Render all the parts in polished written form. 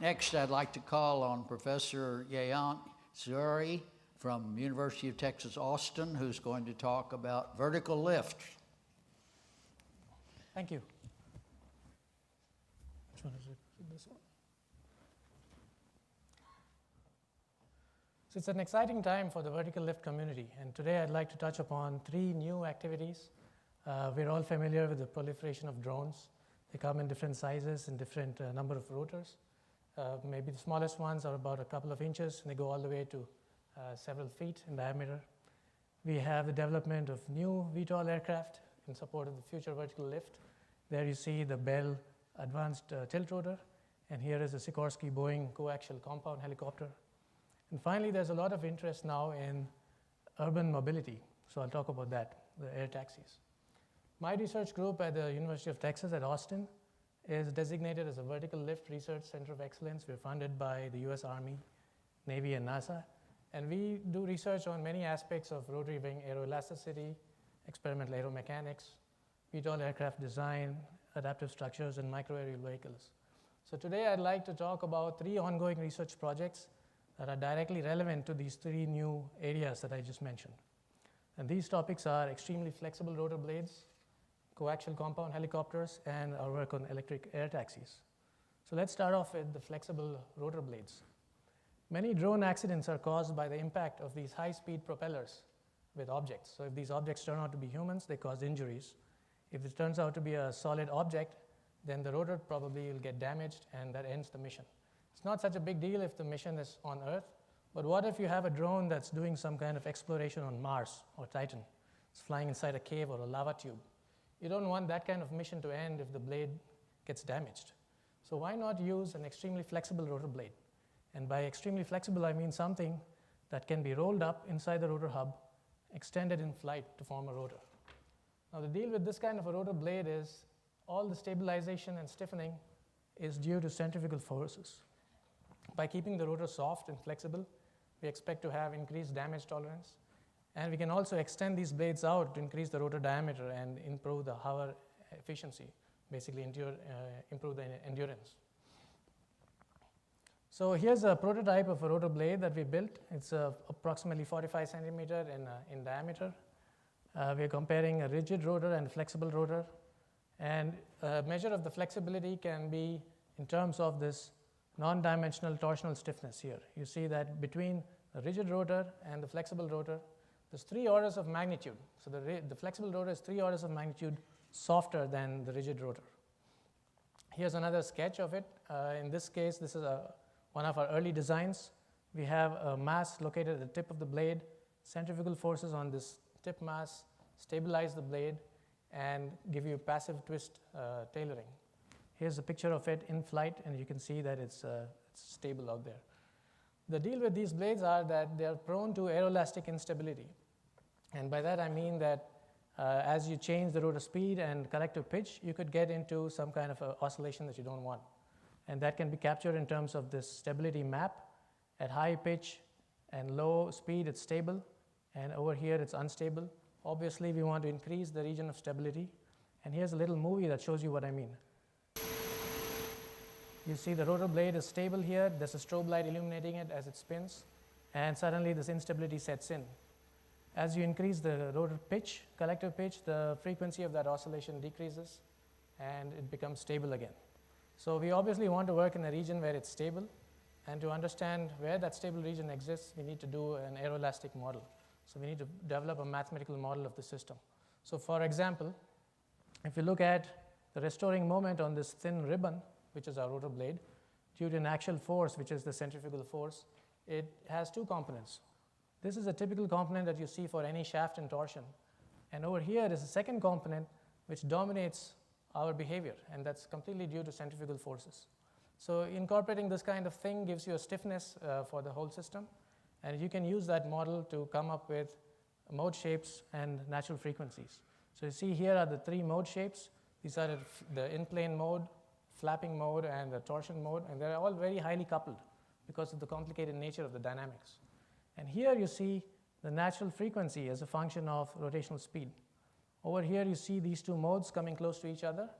Next, I'd like to call on Professor Jayant Sirohi from University of Texas, Austin, who's going to talk about vertical lift. Thank you. Which one is it? Is it this one? So it's an exciting time for the vertical lift community, and today I'd like to touch upon 3 new activities. We're all familiar with the proliferation of drones. They come in different sizes and different number of rotors. Maybe the smallest ones are about a couple of inches, and they go all the way to several feet in diameter. We have the development of new VTOL aircraft in support of the future vertical lift. There you see the Bell Advanced Tilt Rotor, and here is a Sikorsky Boeing coaxial compound helicopter. And finally, there's a lot of interest now in urban mobility, so I'll talk about that, the air taxis. My research group at the University of Texas at Austin is designated as a Vertical Lift Research Center of Excellence. We're funded by the US Army, Navy, and NASA. And we do research on many aspects of rotary wing aeroelasticity, experimental aeromechanics, VTOL aircraft design, adaptive structures, and microaerial vehicles. So today I'd like to talk about 3 ongoing research projects that are directly relevant to these 3 new areas that I just mentioned. And these topics are extremely flexible rotor blades, coaxial compound helicopters, and our work on electric air taxis. So let's start off with the flexible rotor blades. Many drone accidents are caused by the impact of these high-speed propellers with objects. So if these objects turn out to be humans, they cause injuries. If it turns out to be a solid object, then the rotor probably will get damaged, and that ends the mission. It's not such a big deal if the mission is on Earth, but what if you have a drone that's doing some kind of exploration on Mars or Titan? It's flying inside a cave or a lava tube. You don't want that kind of mission to end if the blade gets damaged. So why not use an extremely flexible rotor blade? And by extremely flexible, I mean something that can be rolled up inside the rotor hub, extended in flight to form a rotor. Now the deal with this kind of a rotor blade is all the stabilization and stiffening is due to centrifugal forces. By keeping the rotor soft and flexible, we expect to have increased damage tolerance. And we can also extend these blades out to increase the rotor diameter and improve the hover efficiency, basically improve the endurance. So here's a prototype of a rotor blade that we built. It's approximately 45 centimeter in diameter. We're comparing a rigid rotor and a flexible rotor. And a measure of the flexibility can be in terms of this non-dimensional torsional stiffness here. You see that between the rigid rotor and the flexible rotor, there's 3 orders of magnitude. So the flexible rotor is 3 orders of magnitude softer than the rigid rotor. Here's another sketch of it. In this case, this is one of our early designs. We have a mass located at the tip of the blade. Centrifugal forces on this tip mass stabilize the blade and give you passive twist tailoring. Here's a picture of it in flight, and you can see that it's stable out there. The deal with these blades are that they're prone to aeroelastic instability. And by that I mean that as you change the rotor speed and collective pitch, you could get into some kind of oscillation that you don't want. And that can be captured in terms of this stability map. At high pitch and low speed, it's stable. And over here, it's unstable. Obviously, we want to increase the region of stability. And here's a little movie that shows you what I mean. You see the rotor blade is stable here. There's a strobe light illuminating it as it spins. And suddenly, this instability sets in. As you increase the rotor pitch, collective pitch, the frequency of that oscillation decreases, and it becomes stable again. So we obviously want to work in a region where it's stable. And to understand where that stable region exists, we need to do an aeroelastic model. So we need to develop a mathematical model of the system. So for example, if you look at the restoring moment on this thin ribbon, which is our rotor blade, due to an axial force, which is the centrifugal force, it has 2 components. This is a typical component that you see for any shaft in torsion. And over here is a second component which dominates our behavior, and that's completely due to centrifugal forces. So incorporating this kind of thing gives you a stiffness for the whole system, and you can use that model to come up with mode shapes and natural frequencies. So you see here are the 3 mode shapes. These are the in-plane mode, flapping mode, and the torsion mode, and they're all very highly coupled because of the complicated nature of the dynamics. And here you see the natural frequency as a function of rotational speed. Over here you see these 2 modes coming close to each other,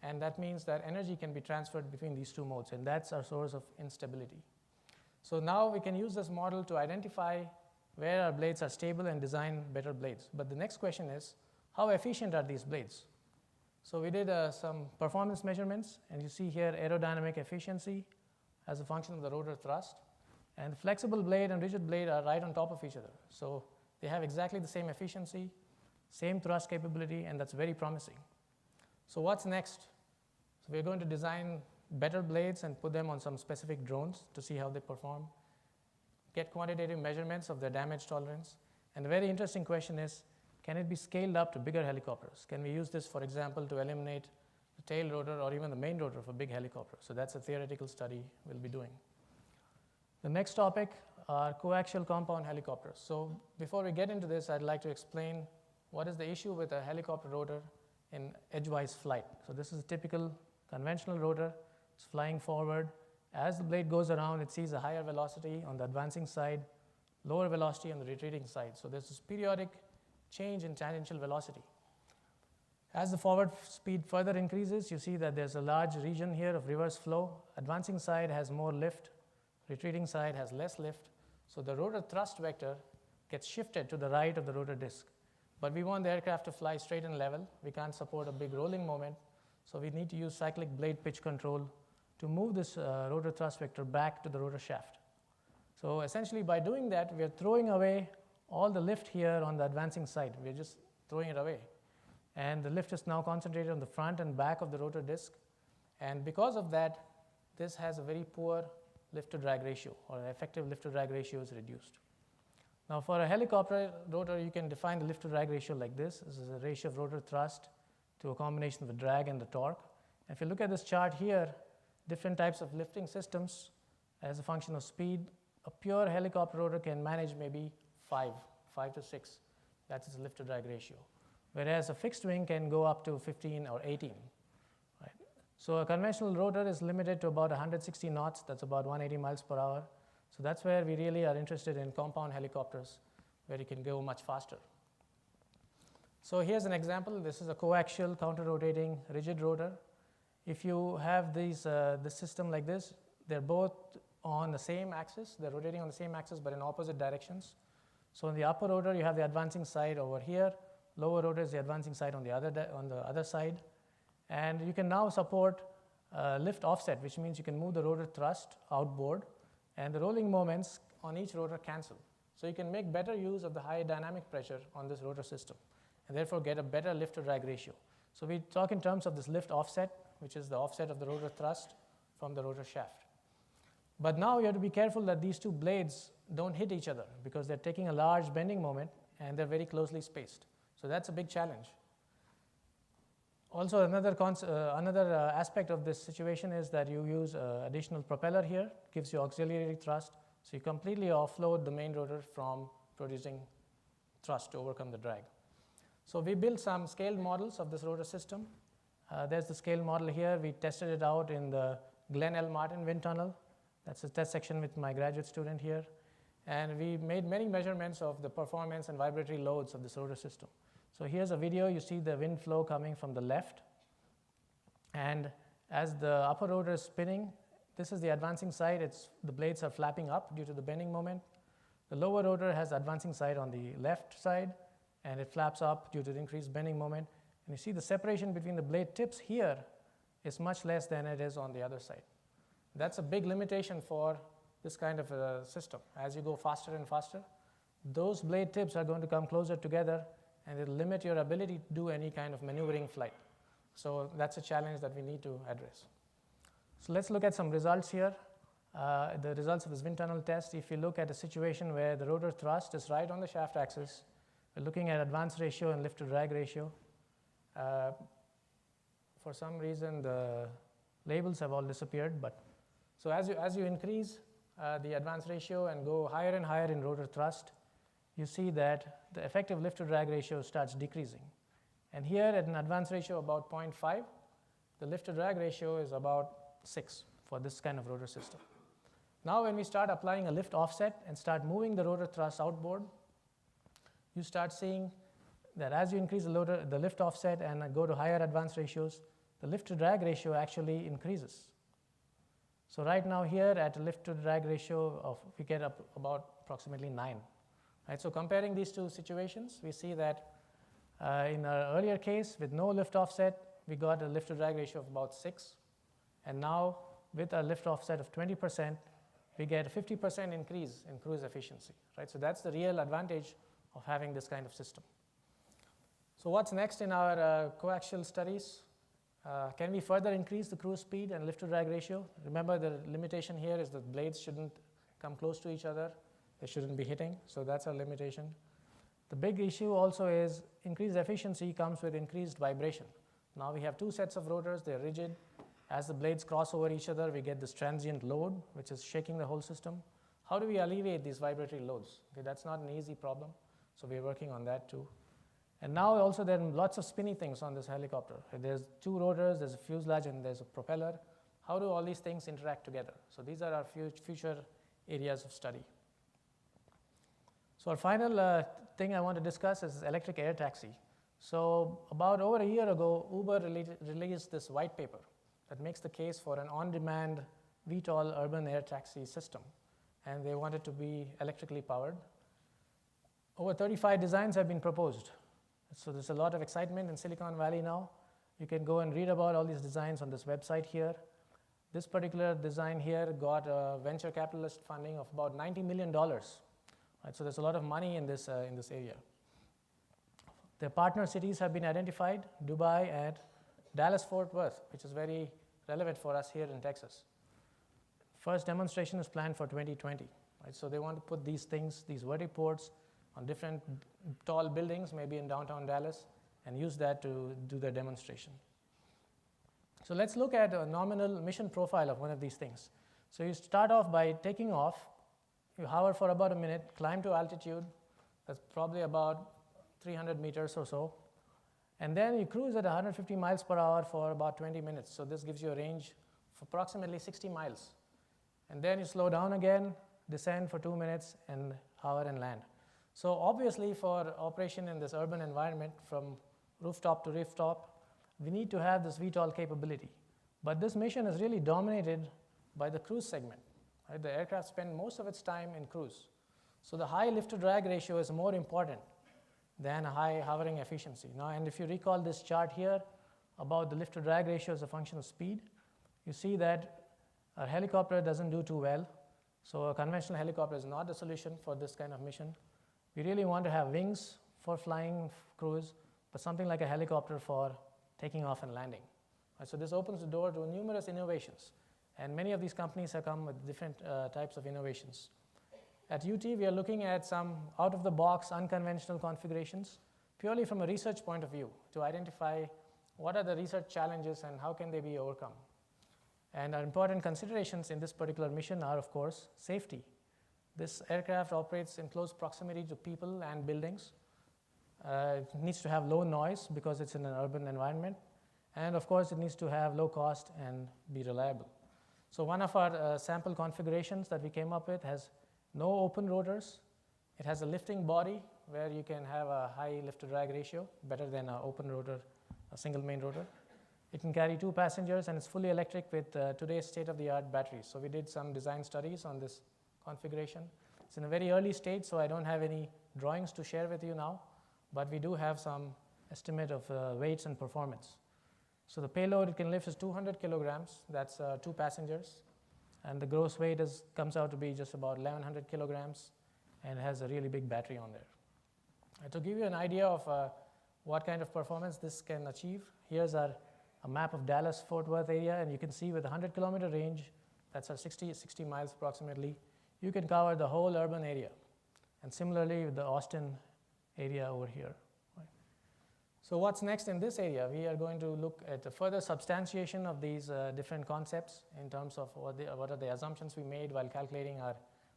and that means that energy can be transferred between these two modes, and that's our source of instability. So now we can use this model to identify where our blades are stable and design better blades. But the next question is, how efficient are these blades? So we did some performance measurements, and you see here aerodynamic efficiency as a function of the rotor thrust. And the flexible blade and rigid blade are right on top of each other. So they have exactly the same efficiency, same thrust capability, and that's very promising. So what's next? So we're going to design better blades and put them on some specific drones to see how they perform, get quantitative measurements of their damage tolerance. And the very interesting question is, can it be scaled up to bigger helicopters? Can we use this, for example, to eliminate the tail rotor or even the main rotor for big helicopters? So that's a theoretical study we'll be doing. The next topic are coaxial compound helicopters. So before we get into this, I'd like to explain what is the issue with a helicopter rotor in edgewise flight. So this is a typical conventional rotor. It's flying forward. As the blade goes around, it sees a higher velocity on the advancing side, lower velocity on the retreating side. So there's this periodic change in tangential velocity. As the forward speed further increases, you see that there's a large region here of reverse flow. Advancing side has more lift, retreating side has less lift. So the rotor thrust vector gets shifted to the right of the rotor disc. But we want the aircraft to fly straight and level. We can't support a big rolling moment. So we need to use cyclic blade pitch control to move this rotor thrust vector back to the rotor shaft. So essentially by doing that, we are throwing away all the lift here on the advancing side. We're just throwing it away. And the lift is now concentrated on the front and back of the rotor disc. And because of that, this has a very poor lift to drag ratio, or effective lift to drag ratio is reduced. Now for a helicopter rotor, you can define the lift to drag ratio like this. This is a ratio of rotor thrust to a combination of the drag and the torque. And if you look at this chart here, different types of lifting systems as a function of speed. A pure helicopter rotor can manage maybe 5 to 6. That is the lift to drag ratio. Whereas a fixed wing can go up to 15 or 18. Right? So a conventional rotor is limited to about 160 knots. That's about 180 miles per hour. So that's where we really are interested in compound helicopters, where you can go much faster. So here's an example. This is a coaxial counter-rotating rigid rotor. If you have this system like this, they're both on the same axis. They're rotating on the same axis, but in opposite directions. So in the upper rotor, you have the advancing side over here. Lower rotor is the advancing side on the other side. And you can now support lift offset, which means you can move the rotor thrust outboard, and the rolling moments on each rotor cancel. So you can make better use of the high dynamic pressure on this rotor system, and therefore get a better lift to drag ratio. So we talk in terms of this lift offset, which is the offset of the rotor thrust from the rotor shaft. But now you have to be careful that these two blades don't hit each other, because they're taking a large bending moment and they're very closely spaced. So that's a big challenge. Also, another aspect of this situation is that you use additional propeller here, gives you auxiliary thrust, so you completely offload the main rotor from producing thrust to overcome the drag. So we built some scaled models of this rotor system. There's the scale model here. We tested it out in the Glen L. Martin wind tunnel. That's a test section with my graduate student here. And we made many measurements of the performance and vibratory loads of this rotor system. So here's a video. You see the wind flow coming from the left. And as the upper rotor is spinning, this is the advancing side. The blades are flapping up due to the bending moment. The lower rotor has the advancing side on the left side, and it flaps up due to the increased bending moment. And you see the separation between the blade tips here is much less than it is on the other side. That's a big limitation for this kind of a system. As you go faster and faster, those blade tips are going to come closer together, and it'll limit your ability to do any kind of maneuvering flight. So that's a challenge that we need to address. So let's look at some results here. The results of this wind tunnel test. If you look at a situation where the rotor thrust is right on the shaft axis, we're looking at advance ratio and lift to drag ratio. For some reason, the labels have all disappeared. But so as you increase the advance ratio and go higher and higher in rotor thrust, you see that the effective lift to drag ratio starts decreasing. And here at an advance ratio of about 0.5, the lift to drag ratio is about 6 for this kind of rotor system. Now when we start applying a lift offset and start moving the rotor thrust outboard, you start seeing that as you increase the lift offset and go to higher advance ratios, the lift-to-drag ratio actually increases. So right now here at a lift-to-drag ratio of, we get up about approximately 9. Right? So comparing these two situations, we see that in our earlier case with no lift offset, we got a lift-to-drag ratio of about 6. And now with a lift offset of 20%, we get a 50% increase in cruise efficiency. Right? So that's the real advantage of having this kind of system. So what's next in our coaxial studies? Can we further increase the cruise speed and lift-to-drag ratio? Remember, the limitation here is that blades shouldn't come close to each other. They shouldn't be hitting, so that's our limitation. The big issue also is increased efficiency comes with increased vibration. Now we have two sets of rotors, they're rigid. As the blades cross over each other, we get this transient load, which is shaking the whole system. How do we alleviate these vibratory loads? Okay, that's not an easy problem, so we're working on that too. And now also there are lots of spinny things on this helicopter. There's two rotors, there's a fuselage, and there's a propeller. How do all these things interact together? So these are our future areas of study. So our final thing I want to discuss is electric air taxi. So about over a year ago, Uber released this white paper that makes the case for an on-demand VTOL urban air taxi system. And they want it to be electrically powered. Over 35 designs have been proposed. So there's a lot of excitement in Silicon Valley now. You can go and read about all these designs on this website here. This particular design here got a venture capitalist funding of about $90 million. Right, so there's a lot of money in this area. The partner cities have been identified, Dubai and Dallas-Fort Worth, which is very relevant for us here in Texas. First demonstration is planned for 2020. Right? So they want to put these things, these vertiports, on different tall buildings, maybe in downtown Dallas, and use that to do their demonstration. So let's look at a nominal mission profile of one of these things. So you start off by taking off. You hover for about a minute, climb to altitude. That's probably about 300 meters or so. And then you cruise at 150 miles per hour for about 20 minutes. So this gives you a range of approximately 60 miles. And then you slow down again, descend for 2 minutes, and hover and land. So obviously for operation in this urban environment from rooftop to rooftop, we need to have this VTOL capability. But this mission is really dominated by the cruise segment. Right? The aircraft spend most of its time in cruise. So the high lift-to-drag ratio is more important than a high hovering efficiency. Now, and if you recall this chart here about the lift-to-drag ratio as a function of speed, you see that a helicopter doesn't do too well. So a conventional helicopter is not the solution for this kind of mission. We really want to have wings for flying cruise, but something like a helicopter for taking off and landing. Right, so this opens the door to numerous innovations. And many of these companies have come with different types of innovations. At UT, we are looking at some out-of-the-box, unconventional configurations, purely from a research point of view, to identify what are the research challenges and how can they be overcome. And our important considerations in this particular mission are, of course, safety. This aircraft operates in close proximity to people and buildings. It needs to have low noise because it's in an urban environment. And of course, it needs to have low cost and be reliable. So one of our sample configurations that we came up with has no open rotors. It has a lifting body where you can have a high lift-to-drag ratio, better than an open rotor, a single main rotor. It can carry 2 passengers, and it's fully electric with today's state-of-the-art batteries. So we did some design studies on this configuration. It's in a very early stage, so I don't have any drawings to share with you now, but we do have some estimate of weights and performance. So the payload it can lift is 200 kilograms. That's 2 passengers. And the gross weight comes out to be just about 1,100 kilograms and has a really big battery on there. To give you an idea of what kind of performance this can achieve, here's a map of Dallas-Fort Worth area, and you can see with a 100-kilometer range, that's 60 miles approximately, you can cover the whole urban area. And similarly with the Austin area over here. Right? So what's next in this area? We are going to look at a further substantiation of these different concepts in terms of what are the assumptions we made while calculating our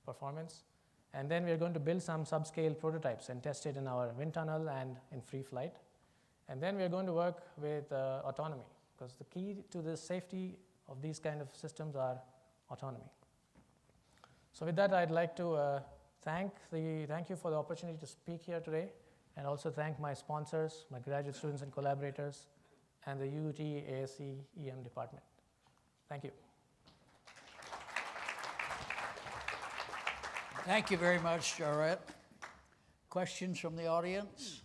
performance. And then we're going to build some subscale prototypes and test it in our wind tunnel and in free flight. And then we're going to work with autonomy, because the key to the safety of these kind of systems are autonomy. So with that, I'd like to thank you for the opportunity to speak here today, and also thank my sponsors, my graduate students and collaborators, and the UT ASC EM department. Thank you. Thank you very much, Jayant. Questions from the audience?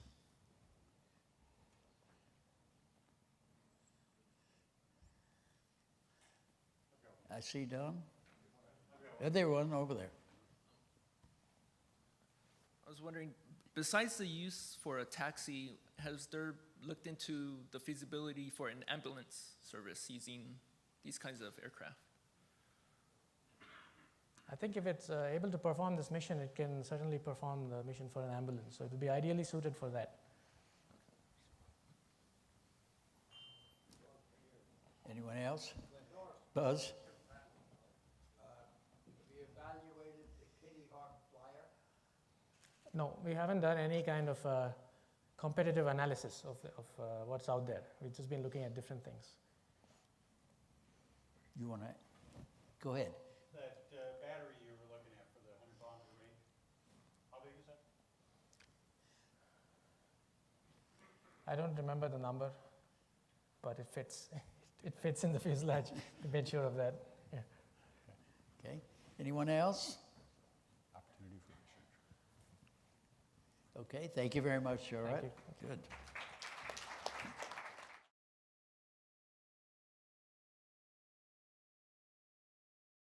I see Don. There one over there. I was wondering, besides the use for a taxi, has there looked into the feasibility for an ambulance service using these kinds of aircraft? I think if it's able to perform this mission, it can certainly perform the mission for an ambulance. So it would be ideally suited for that. Anyone else? Buzz? No, we haven't done any kind of competitive analysis of what's out there. We've just been looking at different things. You want to go ahead? That battery you were looking at for the 100-kilometer range, how big is that? I don't remember the number, but it fits. It fits in the fuselage. We've been sure of that. Yeah. Okay. Anyone else? Opportunity for research. Okay. Thank you very much, Jayant. Thank you. Good.